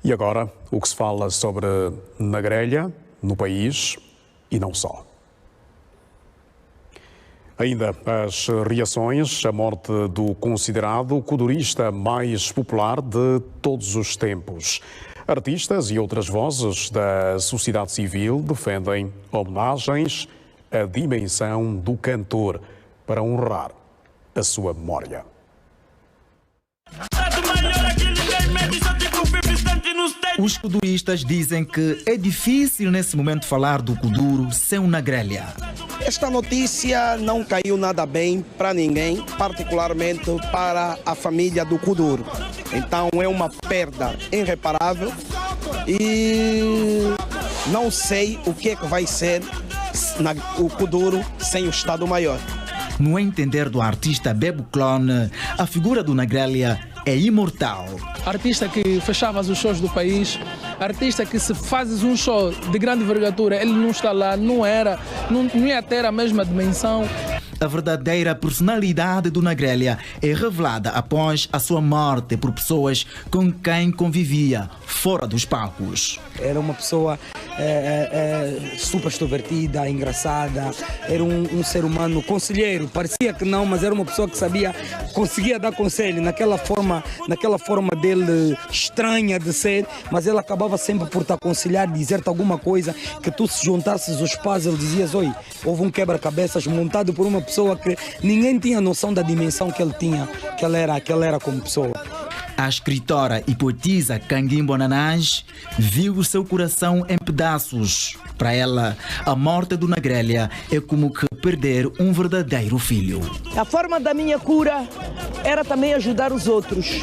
E agora, o que se fala sobre na grelha, no país e não só. Ainda as reações à morte do considerado kudurista mais popular de todos os tempos. Artistas e outras vozes da sociedade civil defendem homenagens à dimensão do cantor para honrar a sua memória. Os kuduristas dizem que é difícil nesse momento falar do kuduro sem uma grelha. Esta notícia não caiu nada bem para ninguém, particularmente para a família do kuduro. Então é uma perda irreparável e não sei o que é que vai ser o kuduro sem o Estado-Maior. No entender do artista Bebo Clone, a figura do Nagrelha é imortal. Artista que fechava os shows do país, artista que se fazes um show de grande envergadura, ele não está lá, não ia ter a mesma dimensão. A verdadeira personalidade do Nagrelha é revelada após a sua morte por pessoas com quem convivia fora dos palcos. Era uma pessoa super extrovertida, engraçada, era um ser humano conselheiro, parecia que não, mas era uma pessoa que conseguia dar conselho naquela forma dele estranha de ser, mas ele acabava sempre por te aconselhar, dizer-te alguma coisa que tu, se juntasses os puzzles, dizias: oi, houve um quebra-cabeças montado por uma pessoa que ninguém tinha noção da dimensão que ele tinha, que ele era como pessoa. A escritora e poetisa Canguimbo Nanás viu o seu coração em pedaços. Para ela, a morte do Nagrelha é como que perder um verdadeiro filho. A forma da minha cura era também ajudar os outros.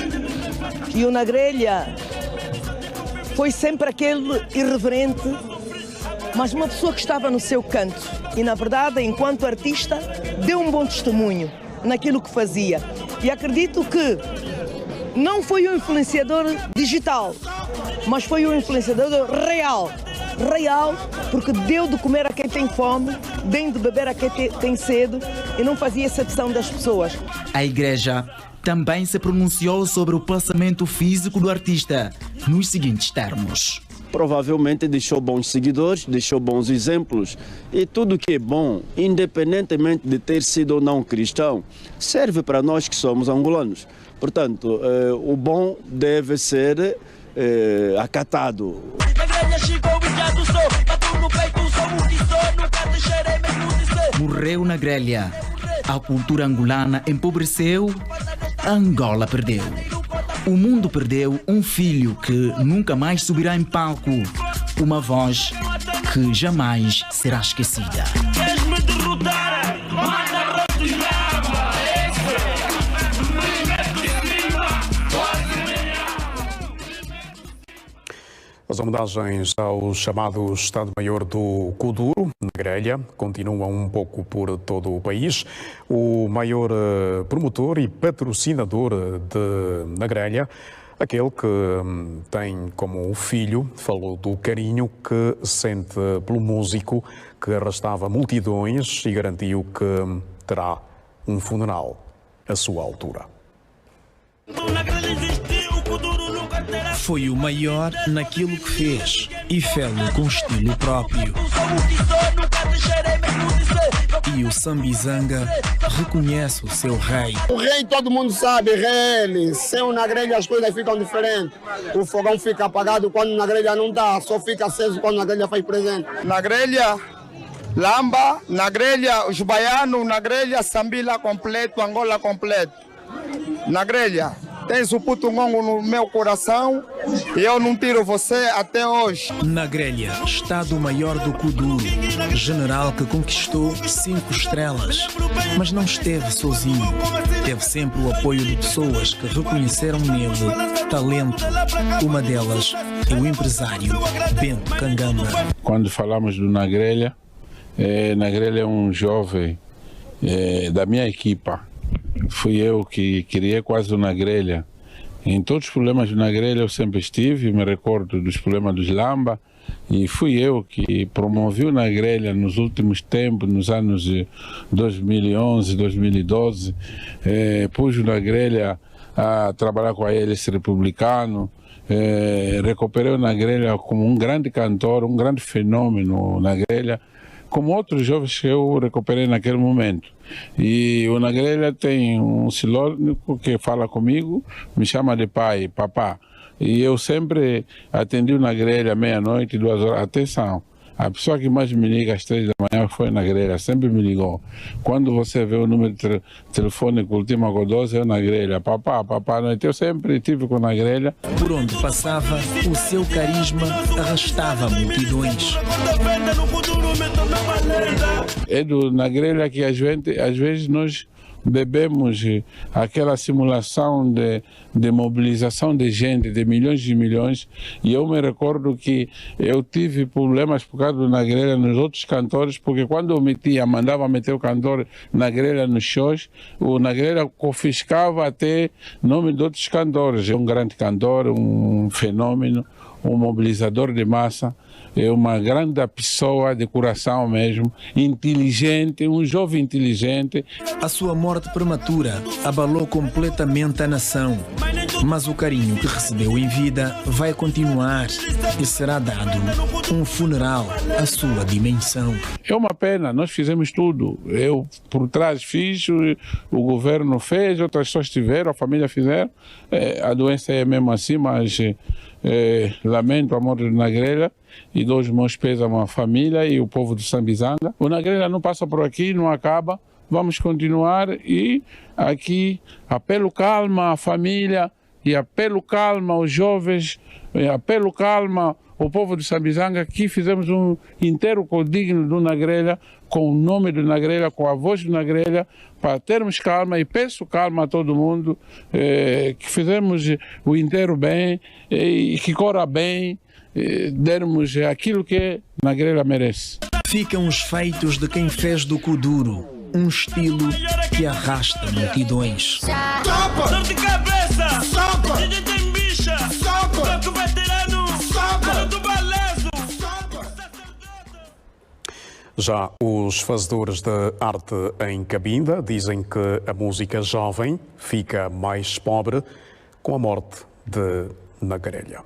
E o Nagrelha foi sempre aquele irreverente, mas uma pessoa que estava no seu canto. E, na verdade, enquanto artista, deu um bom testemunho naquilo que fazia. E acredito que não foi um influenciador digital, mas foi um influenciador real. Real, porque deu de comer a quem tem fome, deu de beber a quem tem sede e não fazia exceção das pessoas. A igreja também se pronunciou sobre o passamento físico do artista, nos seguintes termos. Provavelmente deixou bons seguidores, deixou bons exemplos. E tudo que é bom, independentemente de ter sido ou não cristão, serve para nós que somos angolanos. Portanto, o bom deve ser acatado. Morreu na grelha. A cultura angolana empobreceu, a Angola perdeu. O mundo perdeu um filho que nunca mais subirá em palco. Uma voz que jamais será esquecida. As homenagens ao chamado Estado-Maior do Kuduro, na grelha, continuam um pouco por todo o país. O maior promotor e patrocinador de na grelha, aquele que tem como filho, falou do carinho que sente pelo músico que arrastava multidões e garantiu que terá um funeral à sua altura. Foi o maior naquilo que fez e fê-lo com estilo próprio. E o Sambizanga reconhece o seu rei. O rei todo mundo sabe, rei. Sem o Nagrelha as coisas ficam diferentes. O fogão fica apagado quando o Nagrelha não dá, só fica aceso quando o Nagrelha faz presente. Nagrelha, Lamba, Nagrelha, os baianos, Nagrelha, Sambila completo, Angola completo. Nagrelha. Tens o Putungongo no meu coração e eu não tiro você até hoje. Nagrelha, Estado-Maior do Kuduro, general que conquistou 5 estrelas, mas não esteve sozinho. Teve sempre o apoio de pessoas que reconheceram nele talento. Uma delas é o empresário Bento Kangamba. Quando falamos do Nagrelha, Nagrelha é um jovem da minha equipa. Fui eu que criei quase o Nagrelha. Em todos os problemas do Nagrelha eu sempre estive, me recordo dos problemas dos Lamba, e fui eu que promovi o Nagrelha nos últimos tempos, nos anos de 2011, 2012. Pus o Nagrelha a trabalhar com a hélice republicano, recuperei o Nagrelha como um grande cantor, um grande fenômeno na grelha, como outros jovens que eu recuperei naquele momento. E o Nagrelha tem um silônico que fala comigo, me chama de pai, papá. E eu sempre atendi o Nagrelha meia-noite, 2 horas. Atenção, a pessoa que mais me liga às 3 da manhã foi Nagrelha, sempre me ligou. Quando você vê o número de telefone com última com 12, é o Nagrelha. Papá, papá, noite. Eu sempre estive com o Nagrelha. Por onde passava, o seu carisma arrastava multidões. É do Nagrelha que às vezes nós bebemos aquela simulação de mobilização de gente, de milhões e milhões, e eu me recordo que eu tive problemas por causa do Nagrelha nos outros cantores, porque quando eu mandava meter o cantor Nagrelha nos shows, o Nagrelha confiscava até nome de outros cantores. É um grande cantor, um fenômeno, um mobilizador de massa, é uma grande pessoa de coração mesmo, inteligente, um jovem inteligente. A sua morte prematura abalou completamente a nação, mas o carinho que recebeu em vida vai continuar e será dado um funeral à sua dimensão. É uma pena, nós fizemos tudo. Eu por trás fiz, o governo fez, outras pessoas tiveram, a família fizeram. A doença é mesmo assim, mas lamento a morte do Nagrelha e dou os meus pésamos à família e o povo do Sambizanga. O Nagrelha não passa por aqui, não acaba. Vamos continuar e aqui apelo calma à família e apelo calma aos jovens, e apelo calma ao povo do Sambizanga, que fizemos um inteiro digno do Nagrelha, com o nome do Nagrelha, com a voz do Nagrelha, para termos calma, e peço calma a todo mundo, que fizemos o inteiro bem e que corra bem, dermos aquilo que Nagrelha merece. Ficam os feitos de quem fez do Kuduro um estilo que arrasta multidões. Dor de cabeça, DJ tem bicha, toco veterano, do balezo. Já os fazedores de arte em Cabinda dizem que a música jovem fica mais pobre com a morte de Nagrelha.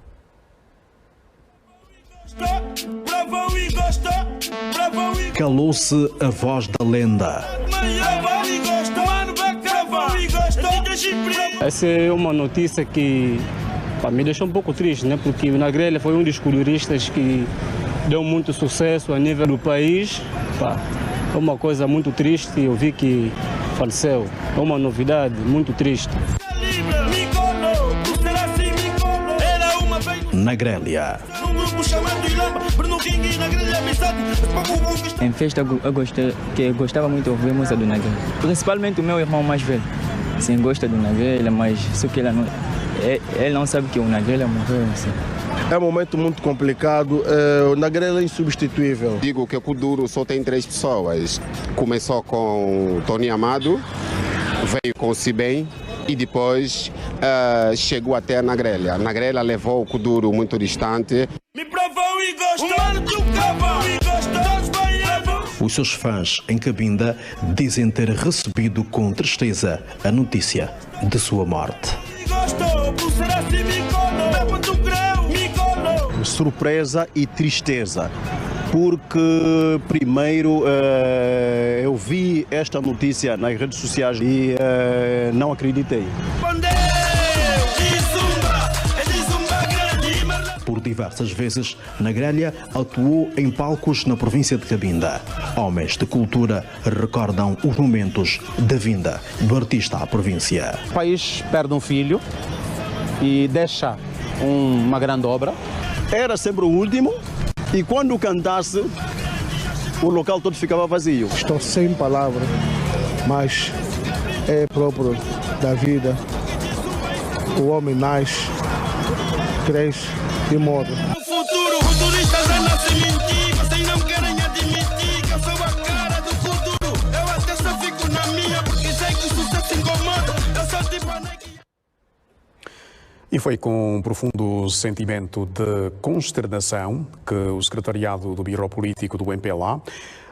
Calou-se a voz da lenda. Essa é uma notícia que me deixou um pouco triste, né? Porque o Nagrelha foi um dos coloristas que deu muito sucesso a nível do país. É uma coisa muito triste, eu vi que faleceu. É uma novidade muito triste. Nagrelha. Em festa eu gostava muito de ouvir música do Nagrelha. Principalmente o meu irmão mais velho. Sim, gosta do Nagrelha, mas só que ele não sabe que o Nagrelha morreu. Assim. É um momento muito complicado, o Nagrelha é insubstituível. Digo que o Kuduro só tem 3 pessoas. Começou com Tony Amado, veio com o Cibem e depois chegou até a Nagrelha. A Nagrelha levou o Kuduro muito distante. Os seus fãs em Cabinda dizem ter recebido com tristeza a notícia de sua morte. Surpresa e tristeza, porque primeiro eu vi esta notícia nas redes sociais e não acreditei. Por diversas vezes, Nagrelha atuou em palcos na província de Cabinda. Homens de cultura recordam os momentos da vinda do artista à província. O país perde um filho e deixa uma grande obra. Era sempre o último e quando cantasse, o local todo ficava vazio. Estou sem palavras, mas é próprio da vida. O homem nasce, cresce e morre. O futuro, futuristas já não se mentir, vocês não querem admitir que eu sou a cara do futuro. Eu até só fico na minha porque sei que o sucesso incomoda. Eu sou tipo a E foi com um profundo sentimento de consternação que o secretariado do Biro Político do MPLA,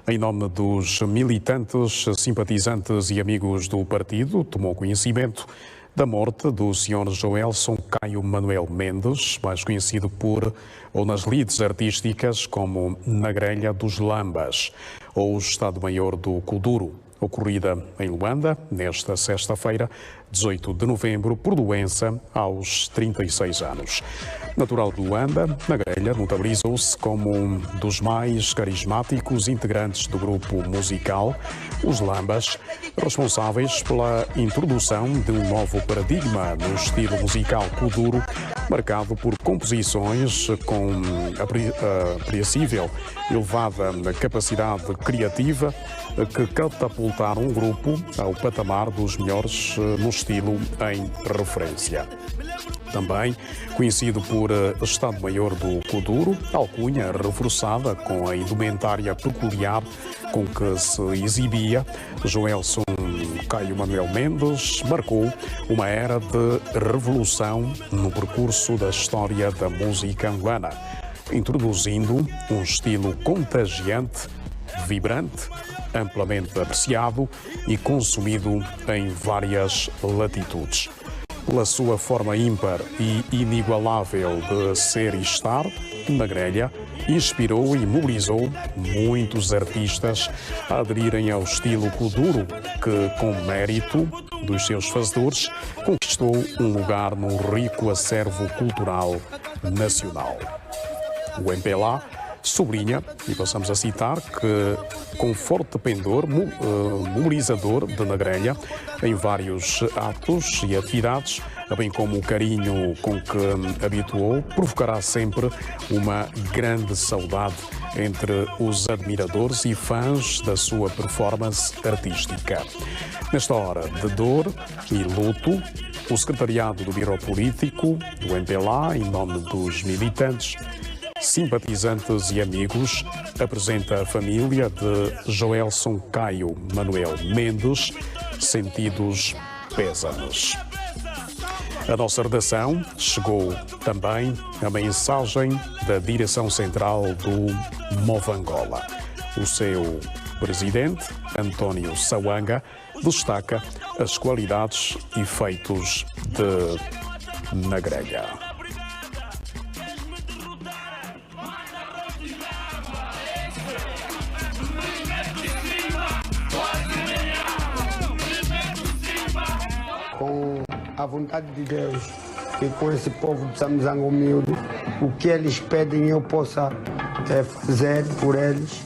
em nome dos militantes, simpatizantes e amigos do partido, tomou conhecimento da morte do Sr. Joelson Caio Manuel Mendes, mais conhecido ou nas lides artísticas como Na Grelha dos Lambas, ou Estado-Maior do Kuduro, ocorrida em Luanda nesta sexta-feira, 18 de novembro, por doença, aos 36 anos. Natural de Luanda, Na Grelha notabilizou-se como um dos mais carismáticos integrantes do grupo musical Os Lambas, responsáveis pela introdução de um novo paradigma no estilo musical kuduro, marcado por composições com apreciável elevada capacidade criativa que catapultaram o grupo ao patamar dos melhores no estilo em referência. Também conhecido por Estado-Maior do Kuduro, alcunha reforçada com a indumentária peculiar com que se exibia, Joelson Caio Manuel Mendes marcou uma era de revolução no percurso da história da música angolana, introduzindo um estilo contagiante, vibrante, amplamente apreciado e consumido em várias latitudes. Pela sua forma ímpar e inigualável de ser e estar, Na Grelha inspirou e mobilizou muitos artistas a aderirem ao estilo kuduro, que, com mérito dos seus fazedores, conquistou um lugar no rico acervo cultural nacional. O MPLA sublinha, e passamos a citar, que com forte pendor mobilizador de Na Grelha em vários atos e atividades, bem como o carinho com que habituou, provocará sempre uma grande saudade entre os admiradores e fãs da sua performance artística. Nesta hora de dor e luto, o secretariado do Biro Político do MPLA, em nome dos militantes, simpatizantes e amigos, apresenta a família de Joelson Caio Manuel Mendes sentidos pésames. A nossa redação chegou também a mensagem da direção central do Movangola. O seu presidente, António Sawanga, destaca as qualidades e feitos de Na Grelha. Com a vontade de Deus e com esse povo de Samizango humilde, o que eles pedem eu possa fazer por eles.